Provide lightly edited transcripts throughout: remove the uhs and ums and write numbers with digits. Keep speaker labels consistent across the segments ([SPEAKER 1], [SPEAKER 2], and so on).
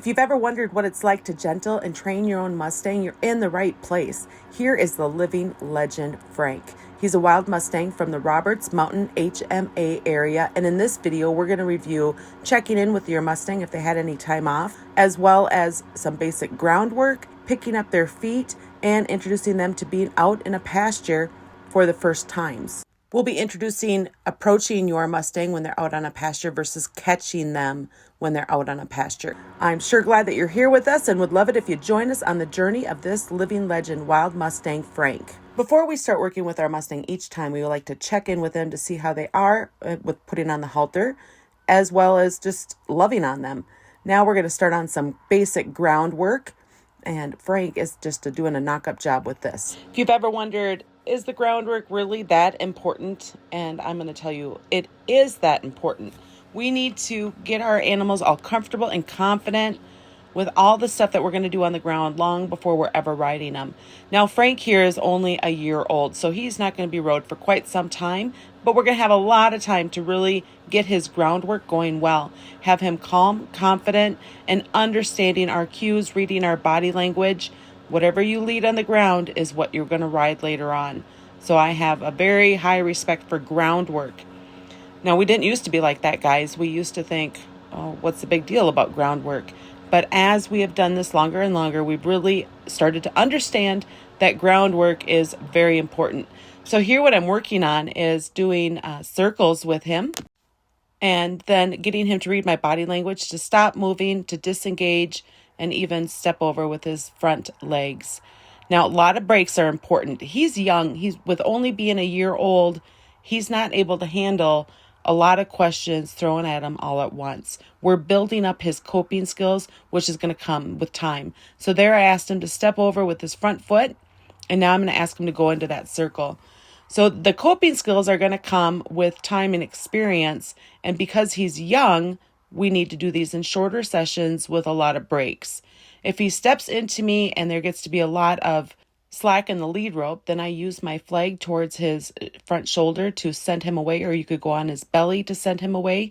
[SPEAKER 1] If you've ever wondered what it's like to gentle and train your own Mustang, you're in the right place. Here is the living legend, Frank. He's a Wild Mustang from the Roberts Mountain HMA area, and in this video we're going to review checking in with your Mustang if they had any time off, as well as some basic groundwork, picking up their feet, and introducing them to being out in a pasture for the first times. We'll be introducing approaching your Mustang when they're out on a pasture versus catching them when they're out on a pasture. I'm sure glad that you're here with us and would love it if you join us on the journey of this living legend, Wild Mustang Frank. Before we start working with our Mustang each time, we would like to check in with them to see how they are with putting on the halter, as well as just loving on them. Now we're going to start on some basic groundwork, and Frank is just doing a knock-up job with this. If you've ever wondered, is the groundwork really that important? And I'm going to tell you, it is that important. We need to get our animals all comfortable and confident with all the stuff that we're going to do on the ground long before we're ever riding them. Now, Frank here is only a year old, so he's not going to be rode for quite some time, but we're going to have a lot of time to really get his groundwork going well. Have him calm, confident, and understanding our cues, reading our body language. Whatever you lead on the ground is what you're going to ride later on. So I have a very high respect for groundwork. Now, we didn't used to be like that, guys. We used to think, oh, what's the big deal about groundwork? But as we have done this longer and longer, we've really started to understand that groundwork is very important. So here what I'm working on is doing circles with him and then getting him to read my body language, to stop moving, to disengage, and even step over with his front legs. Now, a lot of breaks are important. He's young. He's with only being a year old. He's not able to handle a lot of questions thrown at him all at once. We're building up his coping skills, which is going to come with time. So there I asked him to step over with his front foot, and now I'm going to ask him to go into that circle. So the coping skills are going to come with time and experience, and because he's young, we need to do these in shorter sessions with a lot of breaks. If he steps into me and there gets to be a lot of slack in the lead rope, then I use my flag towards his front shoulder to send him away, or you could go on his belly to send him away.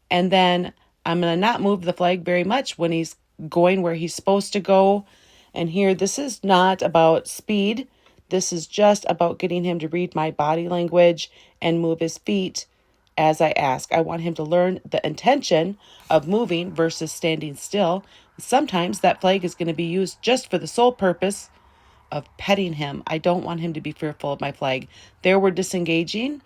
[SPEAKER 1] And then I'm going to not move the flag very much when he's going where he's supposed to go. And here, this is not about speed. This is just about getting him to read my body language and move his feet as I ask. I want him to learn the intention of moving versus standing still. Sometimes that flag is going to be used just for the sole purpose of petting him. I don't want him to be fearful of my flag. There we're disengaging,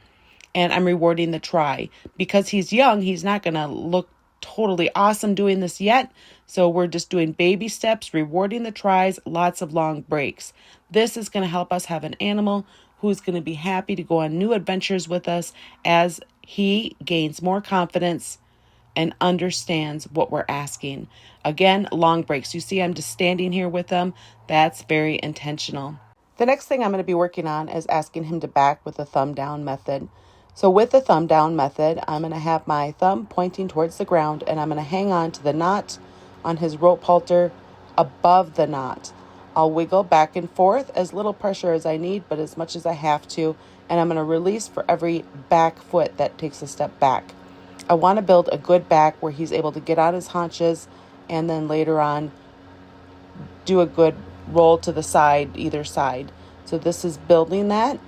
[SPEAKER 1] and I'm rewarding the try. Because he's young, he's not going to look totally awesome doing this yet. So we're just doing baby steps, rewarding the tries, lots of long breaks. This is going to help us have an animal who's going to be happy to go on new adventures with us as he gains more confidence and understands what we're asking. Again, long breaks. You see, I'm just standing here with them. That's very intentional. The next thing I'm going to be working on is asking him to back with the thumb down method. So with the thumb down method, I'm going to have my thumb pointing towards the ground, and I'm going to hang on to the knot on his rope halter above the knot. I'll wiggle back and forth, as little pressure as I need, but as much as I have to. And I'm going to release for every back foot that takes a step back. I want to build a good back where he's able to get on his haunches and then later on do a good roll to the side, either side. So this is building that.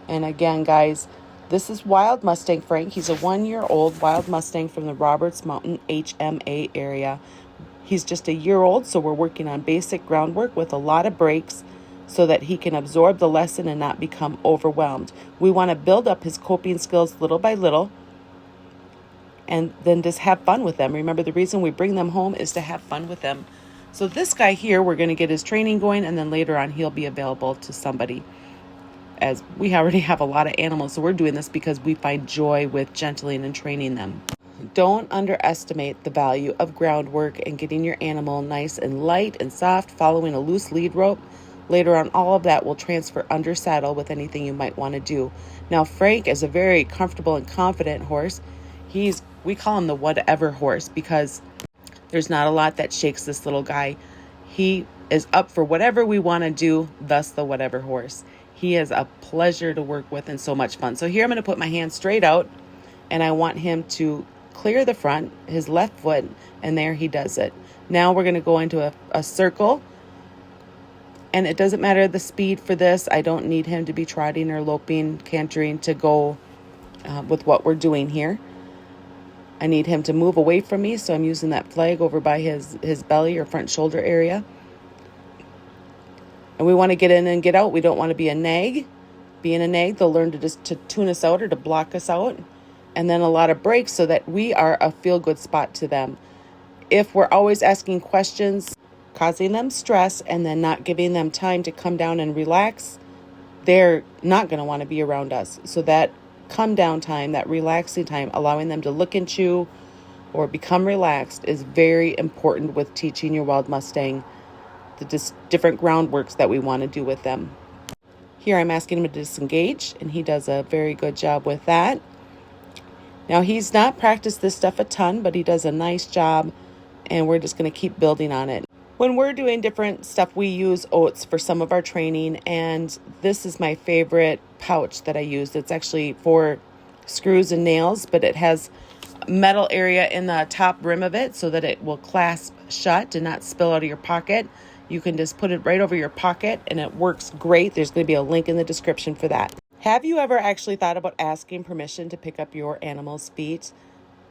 [SPEAKER 1] And again, guys, this is Wild Mustang Frank. He's a 1-year-old Wild Mustang from the Roberts Mountain HMA area. He's just a year old, so we're working on basic groundwork with a lot of breaks so that he can absorb the lesson and not become overwhelmed. We want to build up his coping skills little by little and then just have fun with them. Remember, the reason we bring them home is to have fun with them. So this guy here, we're going to get his training going, and then later on he'll be available to somebody, as we already have a lot of animals. So we're doing this because we find joy with gentling and training them. Don't underestimate the value of groundwork and getting your animal nice and light and soft, following a loose lead rope. Later on, all of that will transfer under saddle with anything you might want to do. Now, Frank is a very comfortable and confident horse. We call him the whatever horse because there's not a lot that shakes this little guy. He is up for whatever we want to do, thus the whatever horse. He is a pleasure to work with and so much fun. So here I'm going to put my hand straight out, and I want him to clear the front, his left foot, And there he does it. Now we're going to go into a circle. And it doesn't matter the speed for this. I don't need him to be trotting or loping, cantering to go with what we're doing here. I need him to move away from me, so I'm using that flag over by his belly or front shoulder area. And we want to get in and get out. We don't want to be a nag. Being a nag, they'll learn to tune us out or to block us out. And then a lot of breaks so that we are a feel-good spot to them. If we're always asking questions, causing them stress, and then not giving them time to come down and relax, they're not going to want to be around us. So that come down time, that relaxing time, allowing them to look and chew or become relaxed is very important with teaching your wild Mustang the different groundworks that we want to do with them. Here I'm asking him to disengage, and he does a very good job with that. Now he's not practiced this stuff a ton, but he does a nice job, and we're just going to keep building on it. When we're doing different stuff, we use oats for some of our training, and this is my favorite pouch that I use. It's actually for screws and nails, but it has metal area in the top rim of it so that it will clasp shut and not spill out of your pocket. You can just put it right over your pocket, and it works great. There's going to be a link in the description for that. Have you ever actually thought about asking permission to pick up your animal's feet?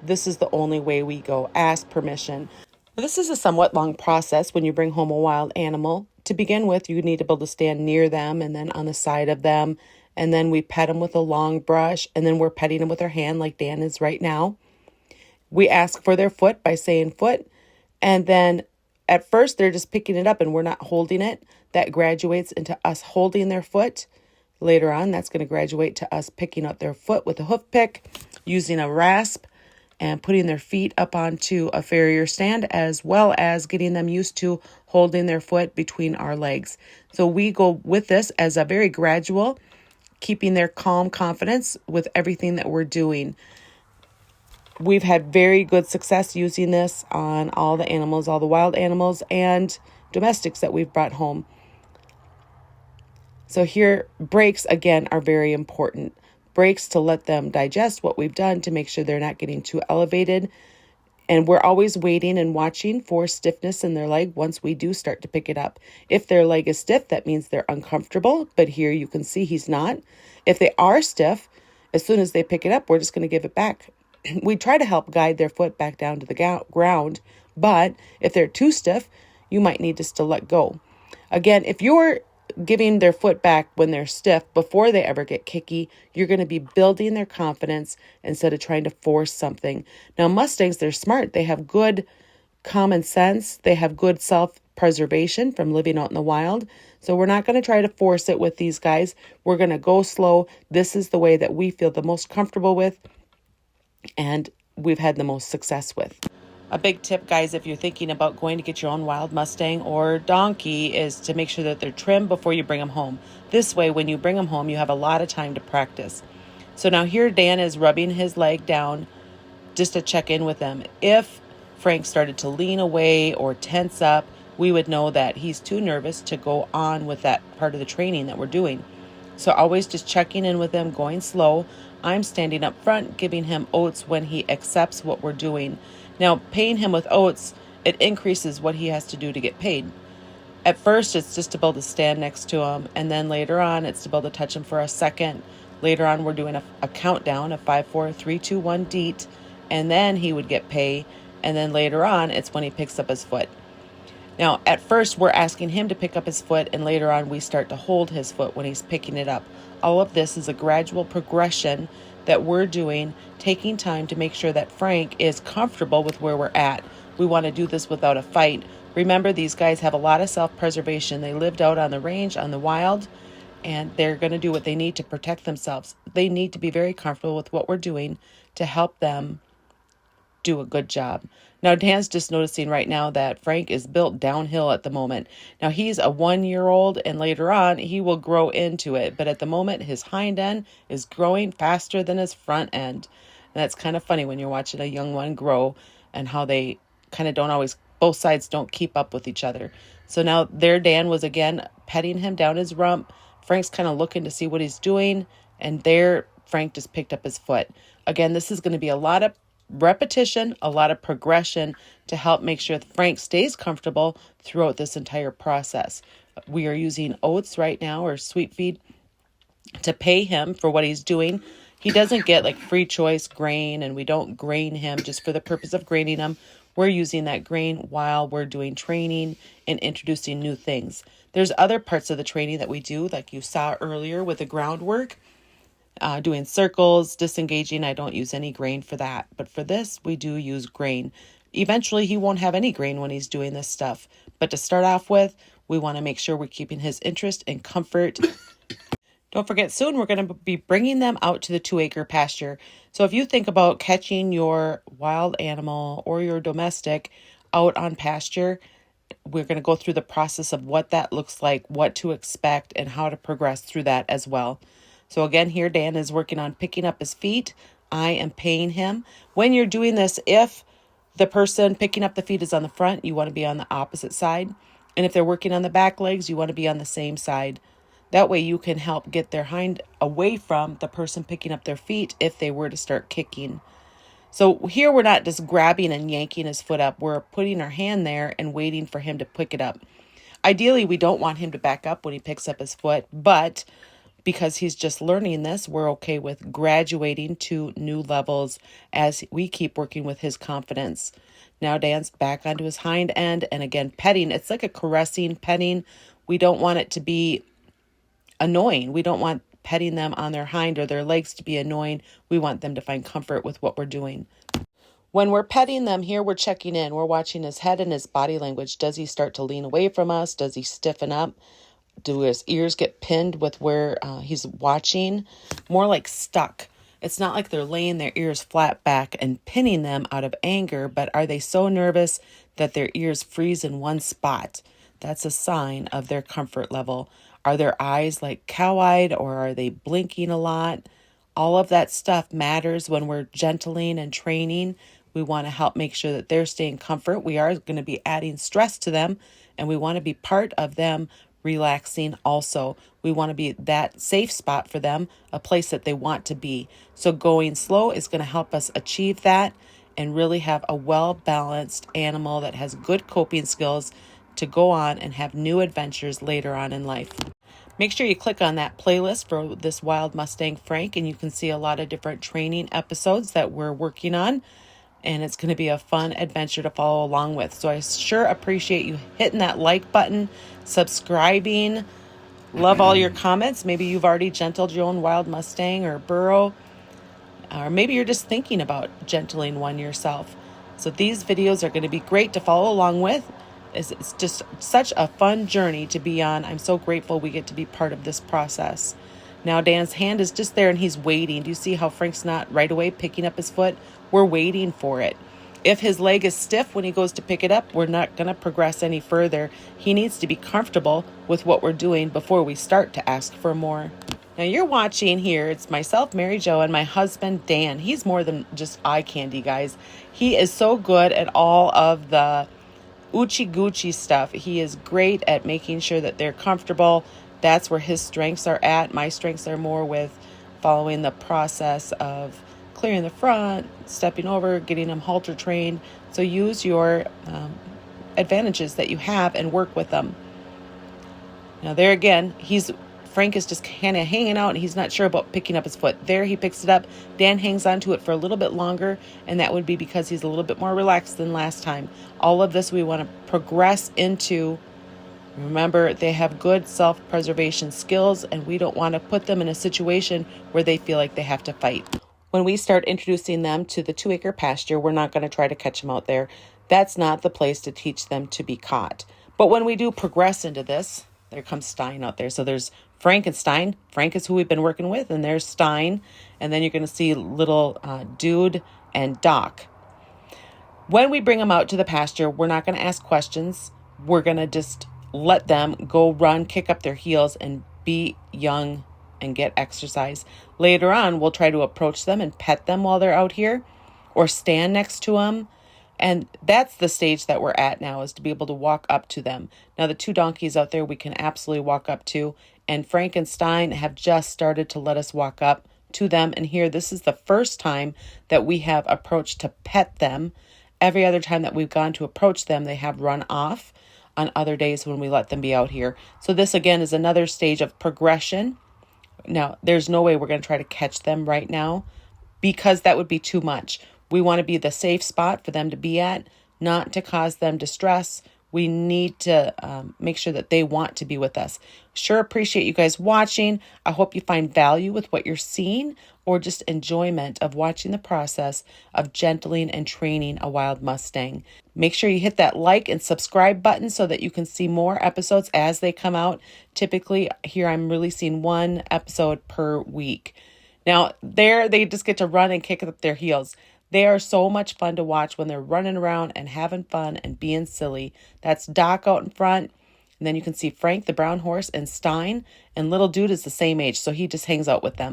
[SPEAKER 1] This is the only way we go. Ask permission. This is a somewhat long process when you bring home a wild animal. To begin with, you need to be able to stand near them and then on the side of them. And then we pet them with a long brush, and then we're petting them with our hand like Dan is right now. We ask for their foot by saying foot. And then at first, they're just picking it up and we're not holding it. That graduates into us holding their foot. Later on, that's going to graduate to us picking up their foot with a hoof pick, using a rasp, and putting their feet up onto a farrier stand, as well as getting them used to holding their foot between our legs. So we go with this as a very gradual, keeping their calm confidence with everything that we're doing. We've had very good success using this on all the animals, all the wild animals and domestics that we've brought home. So here, breaks, again, are very important. Breaks to let them digest what we've done to make sure they're not getting too elevated. And we're always waiting and watching for stiffness in their leg once we do start to pick it up. If their leg is stiff, that means they're uncomfortable. But here you can see he's not. If they are stiff, as soon as they pick it up, we're just going to give it back. We try to help guide their foot back down to the ground. But if they're too stiff, you might need to still let go. Again, if you're giving their foot back when they're stiff before they ever get kicky, you're going to be building their confidence instead of trying to force something. Now, Mustangs, they're smart. They have good common sense. They have good self-preservation from living out in the wild. So we're not going to try to force it with these guys. We're going to go slow. This is the way that we feel the most comfortable with and we've had the most success with. A big tip, guys, if you're thinking about going to get your own wild Mustang or donkey, is to make sure that they're trimmed before you bring them home. This way, when you bring them home, you have a lot of time to practice. So now here Dan is rubbing his leg down just to check in with them. If Frank started to lean away or tense up, we would know that he's too nervous to go on with that part of the training that we're doing. So always just checking in with him, going slow. I'm standing up front, giving him oats when he accepts what we're doing. Now, paying him with oats, it increases what he has to do to get paid. At first, it's just to be able to stand next to him, and then later on, it's to be able to touch him for a second. Later on, we're doing a countdown, a 5, 4, 3, 2, 1 deet, and then he would get pay, and then later on, it's when he picks up his foot. Now, at first, we're asking him to pick up his foot, and later on, we start to hold his foot when he's picking it up. All of this is a gradual progression that we're doing, taking time to make sure that Frank is comfortable with where we're at. We want to do this without a fight. Remember, these guys have a lot of self-preservation. They lived out on the range, on the wild, and they're going to do what they need to protect themselves. They need to be very comfortable with what we're doing to help them do a good job. Now, Dan's just noticing right now that Frank is built downhill at the moment. Now, he's a 1-year-old, and later on, he will grow into it. But at the moment, his hind end is growing faster than his front end. And that's kind of funny when you're watching a young one grow and how they kind of don't always, both sides don't keep up with each other. So now there Dan was again petting him down his rump. Frank's kind of looking to see what he's doing. And there Frank just picked up his foot. Again, this is going to be a lot of repetition, a lot of progression to help make sure that Frank stays comfortable throughout this entire process. We are using oats right now, or sweet feed, to pay him for what he's doing. He doesn't get like free choice grain, and we don't grain him just for the purpose of graining him. We're using that grain while we're doing training and introducing new things. There's other parts of the training that we do, like you saw earlier with the groundwork, doing circles, disengaging. I don't use any grain for that. But for this, we do use grain. Eventually, he won't have any grain when he's doing this stuff. But to start off with, we want to make sure we're keeping his interest and comfort. Don't forget, soon we're going to be bringing them out to the 2-acre pasture. So if you think about catching your wild animal or your domestic out on pasture, we're going to go through the process of what that looks like, what to expect, and how to progress through that as well. So again, here Dan is working on picking up his feet. I am paying him. When you're doing this, if the person picking up the feet is on the front, you want to be on the opposite side. And if they're working on the back legs, you want to be on the same side. That way you can help get their hind away from the person picking up their feet if they were to start kicking. So here we're not just grabbing and yanking his foot up. We're putting our hand there and waiting for him to pick it up. Ideally, we don't want him to back up when he picks up his foot, but because he's just learning this, we're okay with graduating to new levels as we keep working with his confidence. Now Dan's back onto his hind end, and again, petting. It's like a caressing, petting. We don't want it to be annoying. We don't want petting them on their hind or their legs to be annoying. We want them to find comfort with what we're doing. When we're petting them here, we're checking in. We're watching his head and his body language. Does he start to lean away from us? Does he stiffen up? Do his ears get pinned with where he's watching? More like stuck. It's not like they're laying their ears flat back and pinning them out of anger, but are they so nervous that their ears freeze in one spot? That's a sign of their comfort level. Are their eyes like cow-eyed, or are they blinking a lot? All of that stuff matters when we're gentling and training. We want to help make sure that they're staying comfort. We are going to be adding stress to them, and we want to be part of them relaxing also. We want to be that safe spot for them, a place that they want to be. So going slow is going to help us achieve that and really have a well-balanced animal that has good coping skills to go on and have new adventures later on in life. Make sure you click on that playlist for this Wild Mustang Frank, and you can see a lot of different training episodes that we're working on, and it's going to be a fun adventure to follow along with. So I sure appreciate you hitting that like button, subscribing. Love all your comments. Maybe you've already gentled your own Wild Mustang or burro, or maybe you're just thinking about gentling one yourself. So these videos are going to be great to follow along with. It's just such a fun journey to be on. I'm so grateful we get to be part of this process. Now Dan's hand is just there and he's waiting. Do you see how Frank's not right away picking up his foot? We're waiting for it. If his leg is stiff when he goes to pick it up, we're not going to progress any further. He needs to be comfortable with what we're doing before we start to ask for more. Now you're watching here, it's myself, MaryJo, and my husband, Dan. He's more than just eye candy, guys. He is so good at all of the Oochie-goochie stuff. He is great at making sure that they're comfortable. That's where his strengths are at. My strengths are more with following the process of clearing the front, stepping over, getting them halter trained. So use your advantages that you have and work with them. Now there again, Frank is just kind of hanging out and he's not sure about picking up his foot. There he picks it up. Dan hangs on to it for a little bit longer, and that would be because he's a little bit more relaxed than last time. All of this we want to progress into. Remember, they have good self-preservation skills, and we don't want to put them in a situation where they feel like they have to fight. When we start introducing them to the 2-acre pasture, we're not going to try to catch them out there. That's not the place to teach them to be caught. But when we do progress into this, there comes Stein out there. So there's Frank and Stein. Frank is who we've been working with, and there's Stein. And then you're going to see little Dude and Doc. When we bring them out to the pasture, we're not going to ask questions. We're going to just let them go run, kick up their heels, and be young and get exercise. Later on, we'll try to approach them and pet them while they're out here or stand next to them. And that's the stage that we're at now, is to be able to walk up to them. Now, the 2 donkeys out there, we can absolutely walk up to. And Frankenstein have just started to let us walk up to them. And here, this is the first time that we have approached to pet them. Every other time that we've gone to approach them, they have run off on other days when we let them be out here. So this, again, is another stage of progression. Now, there's no way we're going to try to catch them right now because that would be too much. We want to be the safe spot for them to be at, not to cause them distress. We need to make sure that they want to be with us. Sure appreciate you guys watching. I hope you find value with what you're seeing or just enjoyment of watching the process of gentling and training a wild Mustang. Make sure you hit that like and subscribe button so that you can see more episodes as they come out. Typically, here I'm releasing 1 episode per week. Now, there they just get to run and kick up their heels. They are so much fun to watch when they're running around and having fun and being silly. That's Doc out in front. And then you can see Frank, the brown horse, and Stein. And little dude is the same age, so he just hangs out with them.